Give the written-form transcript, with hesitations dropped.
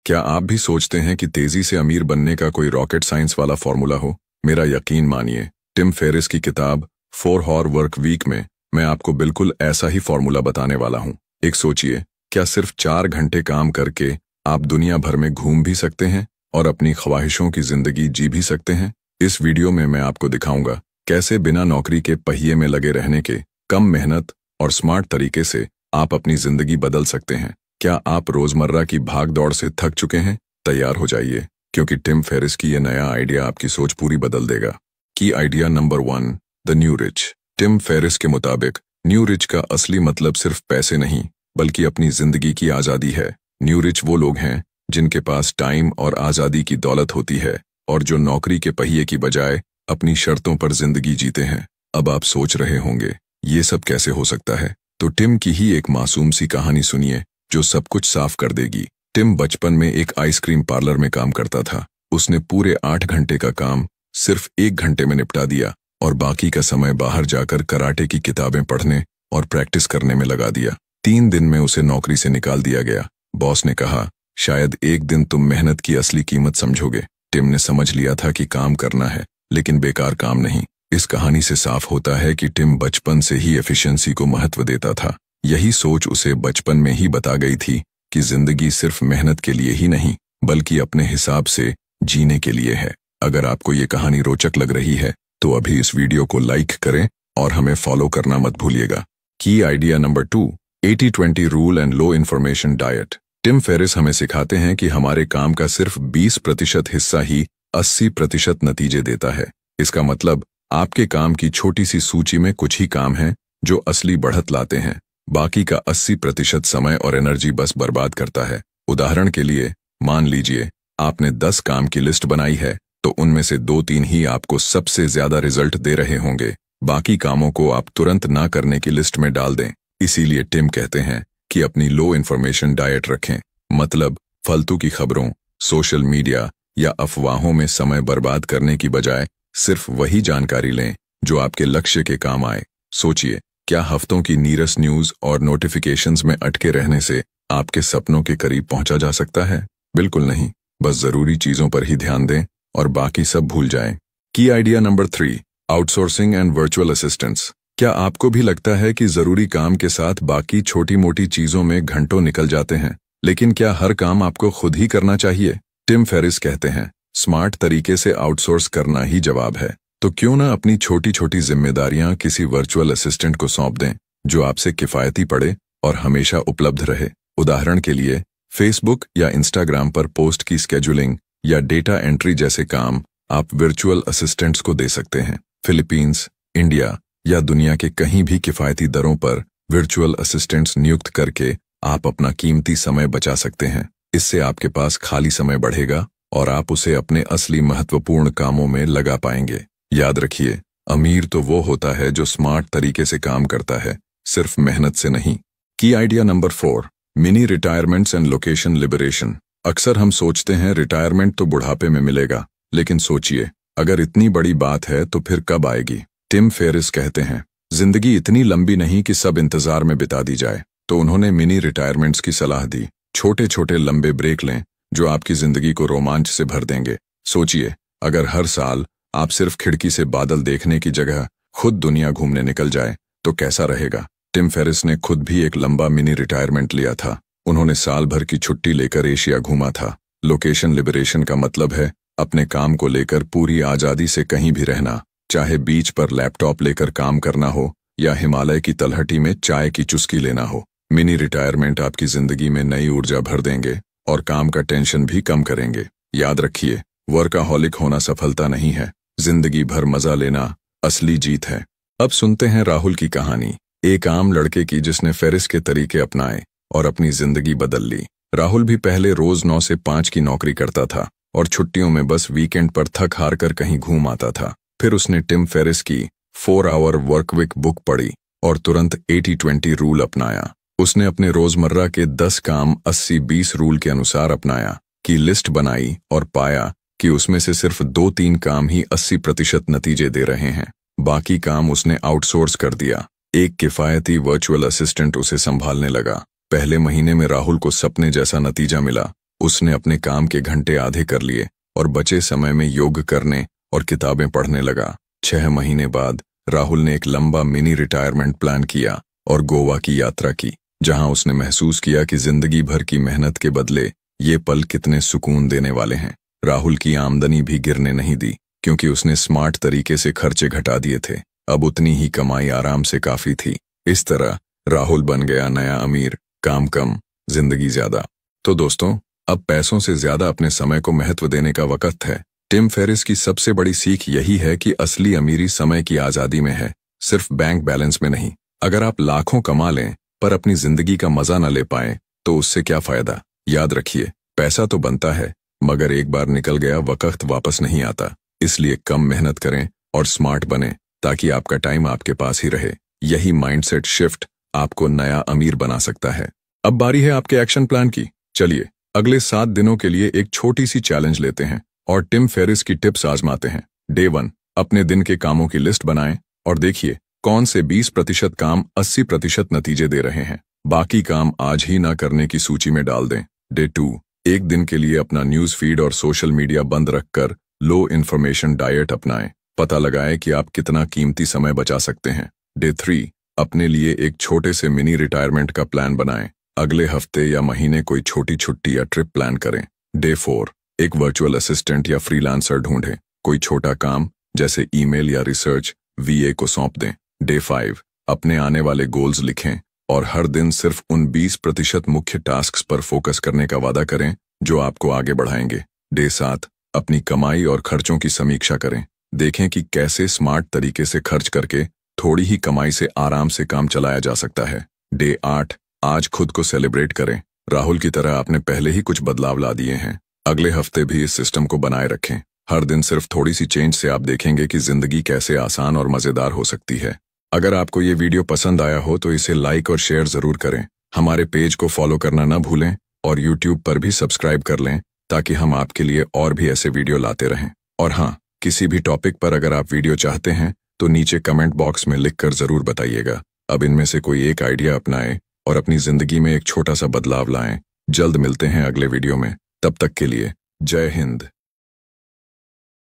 क्या आप भी सोचते हैं कि तेजी से अमीर बनने का कोई रॉकेट साइंस वाला फॉर्मूला हो? मेरा यकीन मानिए, टिम फेरिस की किताब 4 हॉर वर्क वीक में मैं आपको बिल्कुल ऐसा ही फॉर्मूला बताने वाला हूं। एक सोचिए, क्या सिर्फ 4 घंटे काम करके आप दुनिया भर में घूम भी सकते हैं और अपनी ख्वाहिशों की जिंदगी जी भी सकते हैं? इस वीडियो में मैं आपको दिखाऊंगा कैसे बिना नौकरी के पहिए में लगे रहने के, कम मेहनत और स्मार्ट तरीके से आप अपनी जिंदगी बदल सकते हैं। क्या आप रोजमर्रा की भाग दौड़ से थक चुके हैं? तैयार हो जाइए, क्योंकि टिम फेरिस की ये नया आइडिया आपकी सोच पूरी बदल देगा। की idea number 1, the new rich. Tim Ferriss के मुताबिक न्यू रिच का असली मतलब सिर्फ पैसे नहीं, बल्कि अपनी जिंदगी की आज़ादी है। न्यू रिच वो लोग हैं जिनके पास टाइम और आज़ादी की दौलत होती है और जो नौकरी के पहिए की बजाय अपनी शर्तों पर जिंदगी जीते हैं। अब आप सोच रहे होंगे, ये सब कैसे हो सकता है? तो टिम की ही एक मासूम सी कहानी सुनिए जो सब कुछ साफ कर देगी। टिम बचपन में एक आइसक्रीम पार्लर में काम करता था। उसने पूरे 8 घंटे का काम सिर्फ 1 घंटे में निपटा दिया और बाकी का समय बाहर जाकर कराटे की किताबें पढ़ने और प्रैक्टिस करने में लगा दिया। 3 दिन में उसे नौकरी से निकाल दिया गया। बॉस ने कहा, शायद एक दिन तुम मेहनत की असली कीमत समझोगे। टिम ने समझ लिया था कि काम करना है, लेकिन बेकार काम नहीं। इस कहानी से साफ होता है कि टिम बचपन से ही एफिशिएंसी को महत्व देता था। यही सोच उसे बचपन में ही बता गई थी कि जिंदगी सिर्फ मेहनत के लिए ही नहीं, बल्कि अपने हिसाब से जीने के लिए है। अगर आपको ये कहानी रोचक लग रही है तो अभी इस वीडियो को लाइक करें और हमें फॉलो करना मत भूलिएगा। की idea number 2, 80-20 rule and low information diet. Tim Ferriss हमें सिखाते हैं कि हमारे काम का सिर्फ 20% हिस्सा ही 80% नतीजे देता है। इसका मतलब आपके काम की छोटी सी सूची में कुछ ही काम हैं जो असली बढ़त लाते हैं। बाकी का 80% समय और एनर्जी बस बर्बाद करता है। उदाहरण के लिए, मान लीजिए आपने 10 काम की लिस्ट बनाई है, तो उनमें से 2-3 ही आपको सबसे ज्यादा रिजल्ट दे रहे होंगे। बाकी कामों को आप तुरंत ना करने की लिस्ट में डाल दें। इसीलिए टिम कहते हैं कि अपनी लो इन्फॉर्मेशन डाइट रखें। मतलब फालतू की खबरों, सोशल मीडिया या अफवाहों में समय बर्बाद करने की बजाय सिर्फ वही जानकारी लें जो आपके लक्ष्य के काम आए। सोचिए, क्या हफ्तों की नीरस न्यूज और नोटिफिकेशंस में अटके रहने से आपके सपनों के करीब पहुंचा जा सकता है? बिल्कुल नहीं। बस जरूरी चीजों पर ही ध्यान दें और बाकी सब भूल जाएं। की idea number 3, outsourcing and virtual assistants. क्या आपको भी लगता है कि जरूरी काम के साथ बाकी छोटी मोटी चीजों में घंटों निकल जाते हैं, लेकिन क्या हर काम आपको खुद ही करना चाहिए? टिम फेरिस कहते हैं, स्मार्ट तरीके से आउटसोर्स करना ही जवाब है। तो क्यों ना अपनी छोटी छोटी जिम्मेदारियां किसी वर्चुअल असिस्टेंट को सौंप दें जो आपसे किफायती पड़े और हमेशा उपलब्ध रहे। उदाहरण के लिए, फेसबुक या इंस्टाग्राम पर पोस्ट की स्केड्यूलिंग या डेटा एंट्री जैसे काम आप वर्चुअल असिस्टेंट्स को दे सकते हैं। फिलीपींस, इंडिया या दुनिया के कहीं भी किफायती दरों पर वर्चुअल असिस्टेंट्स नियुक्त करके आप अपना कीमती समय बचा सकते हैं। इससे आपके पास खाली समय बढ़ेगा और आप उसे अपने असली महत्वपूर्ण कामों में लगा पाएंगे। याद रखिए, अमीर तो वो होता है जो स्मार्ट तरीके से काम करता है, सिर्फ मेहनत से नहीं। की idea number 4, mini retirements and location liberation. अक्सर हम सोचते हैं रिटायरमेंट तो बुढ़ापे में मिलेगा, लेकिन सोचिए, अगर इतनी बड़ी बात है तो फिर कब आएगी? टिम फेरिस कहते हैं, जिंदगी इतनी लंबी नहीं कि सब इंतजार में बिता दी जाए। तो उन्होंने मिनी रिटायरमेंट्स की सलाह दी। छोटे छोटे लंबे ब्रेक लें जो आपकी जिंदगी को रोमांच से भर देंगे। सोचिए, अगर हर साल आप सिर्फ खिड़की से बादल देखने की जगह खुद दुनिया घूमने निकल जाए तो कैसा रहेगा? टिम फेरिस ने खुद भी एक लंबा मिनी रिटायरमेंट लिया था। उन्होंने साल भर की छुट्टी लेकर एशिया घूमा था। लोकेशन लिबरेशन का मतलब है अपने काम को लेकर पूरी आजादी से कहीं भी रहना, चाहे बीच पर लैपटॉप लेकर काम करना हो या हिमालय की तलहटी में चाय की चुस्की लेना हो। मिनी रिटायरमेंट आपकी जिंदगी में नई ऊर्जा भर देंगे और काम का टेंशन भी कम करेंगे। याद रखिए, वर्काहॉलिक होना सफलता नहीं है, जिंदगी भर मजा लेना असली जीत है। अब सुनते हैं राहुल की कहानी, एक आम लड़के की जिसने फेरिस के तरीके अपनाए और अपनी जिंदगी बदल ली। राहुल भी पहले रोज 9 से 5 की नौकरी करता था और छुट्टियों में बस वीकेंड पर थक हार कर कहीं घूम आता था। फिर उसने टिम फेरिस की 4 आवर वर्क वीक बुक पढ़ी और तुरंत 80-20 रूल अपनाया। उसने अपने रोजमर्रा के 10 काम 80-20 रूल के अनुसार अपनाया, की लिस्ट बनाई और पाया कि उसमें से सिर्फ 2-3 काम ही 80% नतीजे दे रहे हैं। बाकी काम उसने आउटसोर्स कर दिया। एक किफायती वर्चुअल असिस्टेंट उसे संभालने लगा। पहले महीने में राहुल को सपने जैसा नतीजा मिला। उसने अपने काम के घंटे आधे कर लिए और बचे समय में योग करने और किताबें पढ़ने लगा। 6 महीने बाद राहुल ने एक लंबा मिनी रिटायरमेंट प्लान किया और गोवा की यात्रा की, जहां उसने महसूस किया कि जिंदगी भर की मेहनत के बदले ये पल कितने सुकून देने वाले हैं। राहुल की आमदनी भी गिरने नहीं दी, क्योंकि उसने स्मार्ट तरीके से खर्चे घटा दिए थे। अब उतनी ही कमाई आराम से काफी थी। इस तरह राहुल बन गया नया अमीर, काम कम, जिंदगी ज्यादा। तो दोस्तों, अब पैसों से ज्यादा अपने समय को महत्व देने का वक्त है। टिम फेरिस की सबसे बड़ी सीख यही है कि असली अमीरी समय की आजादी में है, सिर्फ बैंक बैलेंस में नहीं। अगर आप लाखों कमा लें पर अपनी जिंदगी का मजा न ले पाएं, तो उससे क्या फायदा। याद रखिए, पैसा तो बनता है, मगर एक बार निकल गया वक्त वापस नहीं आता। इसलिए कम मेहनत करें और स्मार्ट बने, ताकि आपका टाइम आपके पास ही रहे। यही माइंडसेट शिफ्ट आपको नया अमीर बना सकता है। अब बारी है आपके एक्शन प्लान की। चलिए अगले 7 दिनों के लिए एक छोटी सी चैलेंज लेते हैं और टिम फेरिस की टिप्स आजमाते हैं। डे 1, अपने दिन के कामों की लिस्ट बनाएं और देखिए कौन से 20% काम 80% नतीजे दे रहे हैं। बाकी काम आज ही ना करने की सूची में डाल दें। डे 2, एक दिन के लिए अपना न्यूज फीड और सोशल मीडिया बंद रखकर लो इन्फॉर्मेशन डाइट अपनाएं। पता लगाएं कि आप कितना कीमती समय बचा सकते हैं। डे 3, अपने लिए एक छोटे से मिनी रिटायरमेंट का प्लान बनाएं। अगले हफ्ते या महीने कोई छोटी छुट्टी या ट्रिप प्लान करें। डे 4, एक वर्चुअल असिस्टेंट या फ्रीलांसर ढूंढें। कोई छोटा काम जैसे ईमेल या रिसर्च वीए को सौंप दें। डे 5, अपने आने वाले गोल्स लिखें और हर दिन सिर्फ उन 20% मुख्य टास्क्स पर फोकस करने का वादा करें जो आपको आगे बढ़ाएंगे। डे 7, अपनी कमाई और खर्चों की समीक्षा करें। देखें कि कैसे स्मार्ट तरीके से खर्च करके थोड़ी ही कमाई से आराम से काम चलाया जा सकता है। डे 8, आज खुद को सेलिब्रेट करें। राहुल की तरह आपने पहले ही कुछ बदलाव ला दिए हैं। अगले हफ्ते भी इस सिस्टम को बनाए रखें। हर दिन सिर्फ थोड़ी सी चेंज से आप देखेंगे कि जिंदगी कैसे आसान और मजेदार हो सकती है। अगर आपको ये वीडियो पसंद आया हो तो इसे लाइक और शेयर जरूर करें। हमारे पेज को फॉलो करना न भूलें और यूट्यूब पर भी सब्सक्राइब कर लें, ताकि हम आपके लिए और भी ऐसे वीडियो लाते रहें। और हाँ, किसी भी टॉपिक पर अगर आप वीडियो चाहते हैं तो नीचे कमेंट बॉक्स में लिखकर जरूर बताइएगा। अब इनमें से कोई एक आइडिया अपनाएं और अपनी जिंदगी में एक छोटा सा बदलाव लाएं। जल्द मिलते हैं अगले वीडियो में। तब तक के लिए जय हिंद।